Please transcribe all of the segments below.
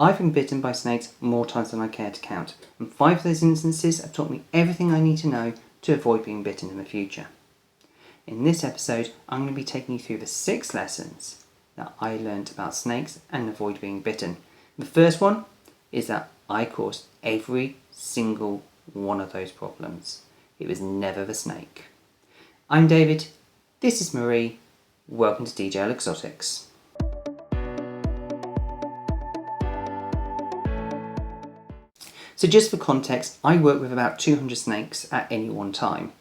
I've been bitten by snakes more times than I care to count, and 5 of those instances have taught me everything I need to know to avoid being bitten in the future. In this episode, I'm going to be taking you through the 6 lessons that I learned about snakes and avoid being bitten. The first one is that I caused every single one of those problems. It was never the snake. I'm David, this is Marie, welcome to DJL Exotics. So just for context, I work with about 200 snakes at any one time.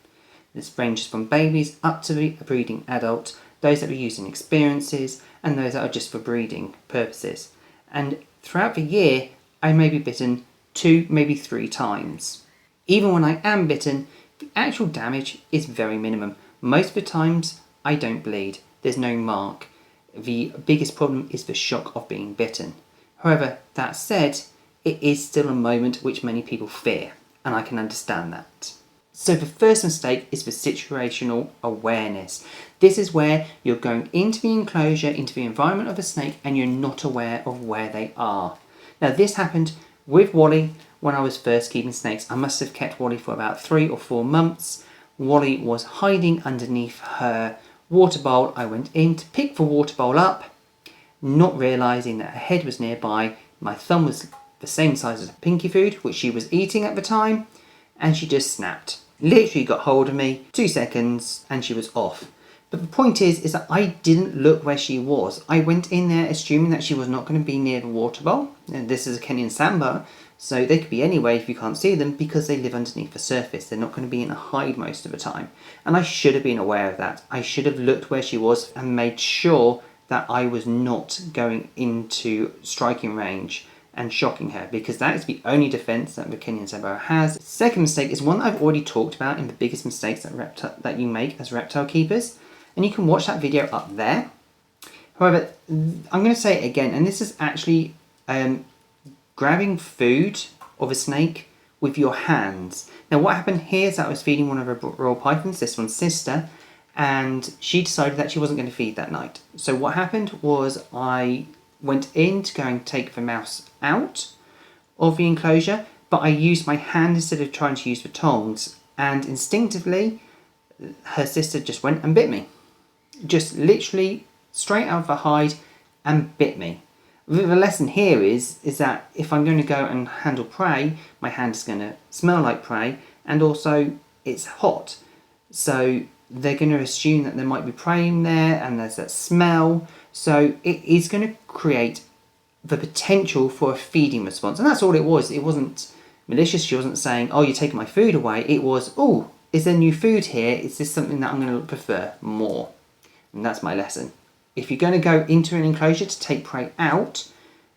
This ranges from babies up to the breeding adult, those that are used in experiences, and those that are just for breeding purposes. And throughout the year, I may be bitten 2, maybe 3 times. Even when I am bitten, the actual damage is very minimum. Most of the times, I don't bleed. There's no mark. The biggest problem is the shock of being bitten. However, that said, it is still a moment which many people fear, and I can understand that. So the first mistake is the situational awareness. This is where you're going into the enclosure, into the environment of a snake, and you're not aware of where they are. Now this happened with Wally when I was first keeping snakes. I must have kept Wally for about 3 or 4 months. Wally was hiding underneath her water bowl. I went in to pick the water bowl up, not realising that her head was nearby. My thumb was the same size as a pinky food, which she was eating at the time, and she just snapped. Literally got hold of me, 2 seconds, and she was off. But the point is that I didn't look where she was. I went in there assuming that she was not going to be near the water bowl. And this is a Kenyan sandbar, so they could be anywhere if you can't see them because they live underneath the surface. They're not going to be in a hide most of the time. And I should have been aware of that. I should have looked where she was and made sure that I was not going into striking range and shocking her, because that is the only defense that the Kenyan sandbar has. Second mistake is one that I've already talked about in the biggest mistakes that you make as reptile keepers, and you can watch that video up there. However, I'm going to say it again, and this is actually grabbing food of a snake with your hands. Now what happened here is that I was feeding one of her royal pythons, this one's sister, and she decided that she wasn't going to feed that night. So what happened was I went in to go and take the mouse out of the enclosure, but I used my hand instead of trying to use the tongs, and instinctively her sister just went and bit me. Just literally straight out of the hide and bit me. The lesson here is that if I'm going to go and handle prey, my hand is going to smell like prey, and also it's hot. So they're going to assume that there might be prey in there, and there's that smell. So it is going to create the potential for a feeding response. And that's all it was. It wasn't malicious. She wasn't saying, oh, you're taking my food away. It was, oh, is there new food here? Is this something that I'm going to prefer more? And that's my lesson. If you're going to go into an enclosure to take prey out,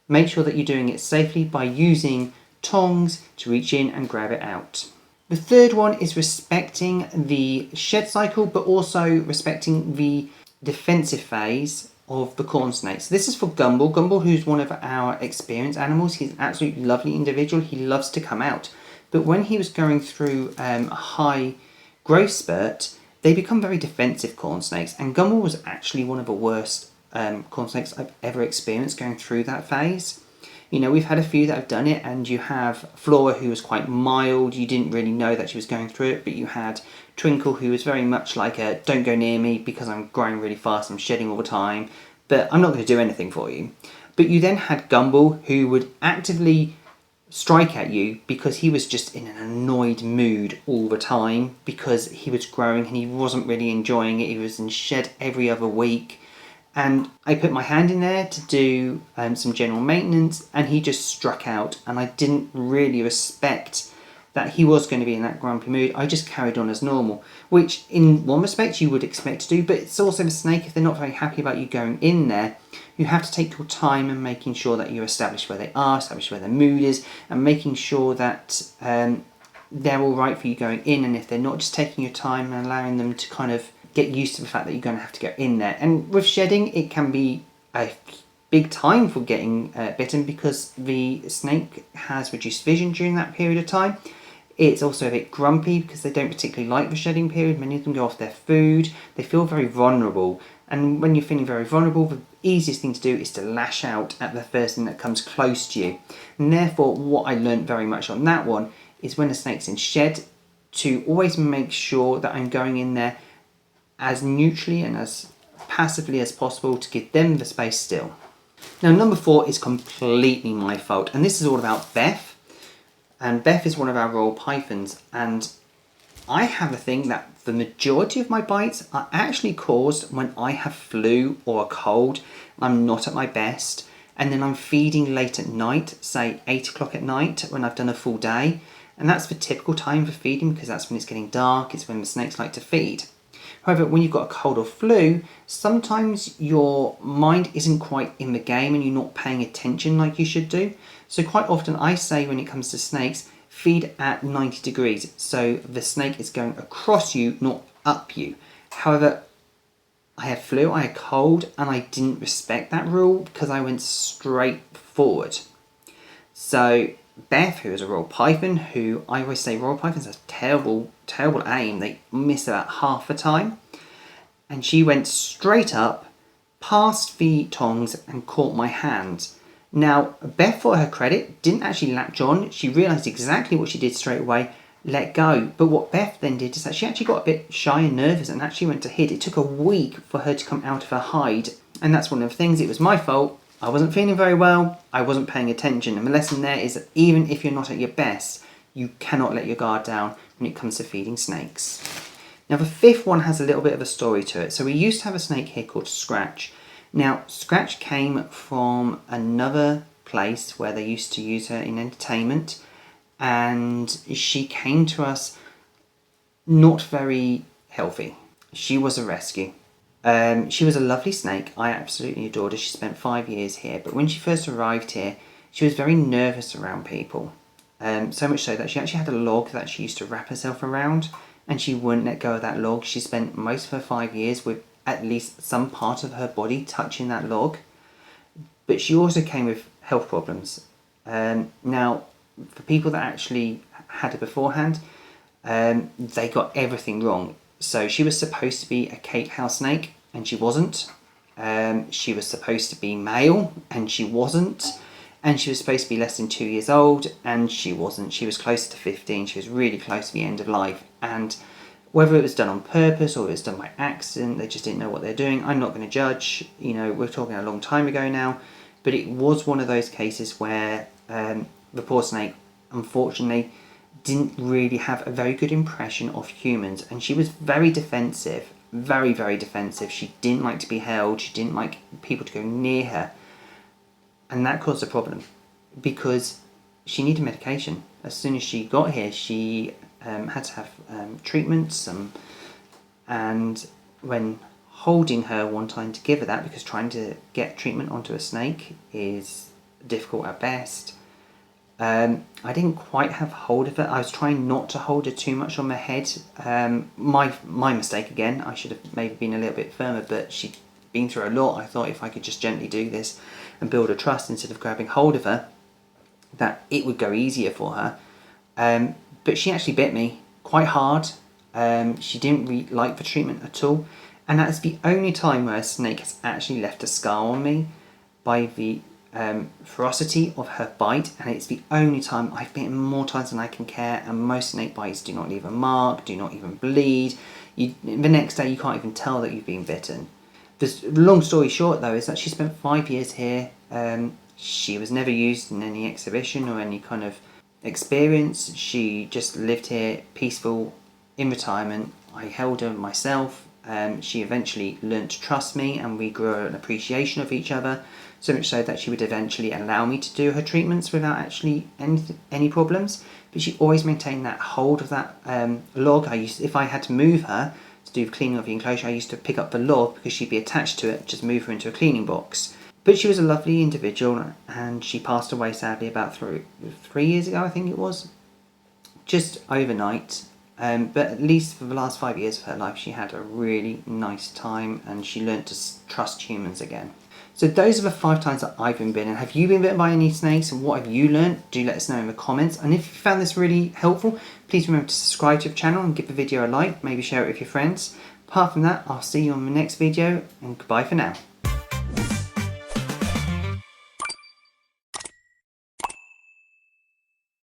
make sure that you're doing it safely by using tongs to reach in and grab it out. The third one is respecting the shed cycle, but also respecting the defensive phase of the corn snakes. This is for Gumball. Gumball, who's one of our experienced animals, he's an absolutely lovely individual. He loves to come out. But when he was going through a high growth spurt, they become very defensive corn snakes. And Gumball was actually one of the worst corn snakes I've ever experienced going through that phase. You know, we've had a few that have done it, and you have Flora, who was quite mild. You didn't really know that she was going through it, but you had Twinkle, who was very much like a don't go near me because I'm growing really fast, I'm shedding all the time, but I'm not going to do anything for you. But you then had Gumball, who would actively strike at you because he was just in an annoyed mood all the time because he was growing and he wasn't really enjoying it. He was in shed every other week. And I put my hand in there to do some general maintenance, and he just struck out, and I didn't really respect that he was going to be in that grumpy mood. I just carried on as normal, which in one respect you would expect to do, but it's also the snake. If they're not very happy about you going in there, you have to take your time and making sure that you establish where they are, establish where their mood is, and making sure that they're all right for you going in. And if they're not, just taking your time and allowing them to kind of get used to the fact that you're going to have to go in there. And with shedding, it can be a big time for getting bitten because the snake has reduced vision during that period of time. It's also a bit grumpy because they don't particularly like the shedding period. Many of them go off their food. They feel very vulnerable. And when you're feeling very vulnerable, the easiest thing to do is to lash out at the first thing that comes close to you. And therefore, what I learned very much on that one is when a snake's in shed, to always make sure that I'm going in there as neutrally and as passively as possible to give them the space still. Now, number 4 is completely my fault, and this is all about Beth. And Beth is one of our royal pythons, and I have a thing that the majority of my bites are actually caused when I have flu or a cold, I'm not at my best, and then I'm feeding late at night, say 8 o'clock at night when I've done a full day, and that's the typical time for feeding because that's when it's getting dark, it's when the snakes like to feed. However, when you've got a cold or flu, sometimes your mind isn't quite in the game and you're not paying attention like you should do. So quite often I say when it comes to snakes, feed at 90 degrees. So the snake is going across you, not up you. However, I had flu, I had cold, and I didn't respect that rule because I went straight forward. So Beth, who is a royal python, who I always say royal pythons have terrible aim. They miss about half the time. And she went straight up, past the tongs, and caught my hand. Now, Beth, for her credit, didn't actually latch on. She realised exactly what she did straight away, let go. But what Beth then did is that she actually got a bit shy and nervous and actually went to hid. It took a week for her to come out of her hide. And that's one of the things. It was my fault. I wasn't feeling very well. I wasn't paying attention. And the lesson there is that even if you're not at your best, you cannot let your guard down when it comes to feeding snakes. Now, the 5th one has a little bit of a story to it. So we used to have a snake here called Scratch. Now, Scratch came from another place where they used to use her in entertainment, and she came to us not very healthy. She was a rescue. She was a lovely snake. I absolutely adored her. She spent 5 years here, but when she first arrived here, she was very nervous around people. So much so that she actually had a log that she used to wrap herself around, and she wouldn't let go of that log. She spent most of her 5 years with at least some part of her body touching that log. But she also came with health problems. Now, for people that actually had it beforehand, they got everything wrong. So she was supposed to be a Cape house snake, and she wasn't. She was supposed to be male, and she wasn't. And she was supposed to be less than 2 years old, and she wasn't. She was closer to 15. She was really close to the end of life. And whether it was done on purpose or it was done by accident, they just didn't know what they're doing. I'm not going to judge. You know, we're talking a long time ago now. But it was one of those cases where the poor snake, unfortunately, didn't really have a very good impression of humans. And she was very defensive. Very, very defensive. She didn't like to be held. She didn't like people to go near her. And that caused a problem because she needed medication. As soon as she got here, she had to have treatments, and when holding her one time to give her that, because trying to get treatment onto a snake is difficult at best, I didn't quite have hold of her. I was trying not to hold her too much on my head. My mistake again. I should have maybe been a little bit firmer, but she'd been through a lot. I thought if I could just gently do this and build a trust instead of grabbing hold of her, that it would go easier for her. But she actually bit me quite hard. She didn't really like the treatment at all. And that is the only time where a snake has actually left a scar on me, by the ferocity of her bite. And it's the only time I've bitten more times than I can care. And most snake bites do not leave a mark, do not even bleed. The next day you can't even tell that you've been bitten. The long story short though is that she spent 5 years here. She was never used in any exhibition or any kind of experience. She just lived here peaceful in retirement. I held her myself. She eventually learned to trust me, and we grew an appreciation of each other, so much so that she would eventually allow me to do her treatments without actually any problems. But she always maintained that hold of that log. If I had to move her to do cleaning of the enclosure, I used to pick up the log because she'd be attached to it, just move her into a cleaning box. But she was a lovely individual, and she passed away sadly about 3 years ago, I think it was, just overnight. But at least for the last 5 years of her life, she had a really nice time, and she learnt to trust humans again. So those are the 5 times that I've been bitten. Have you been bitten by any snakes, and what have you learnt? Do let us know in the comments. And if you found this really helpful, please remember to subscribe to the channel and give the video a like, maybe share it with your friends. Apart from that, I'll see you on the next video, and goodbye for now.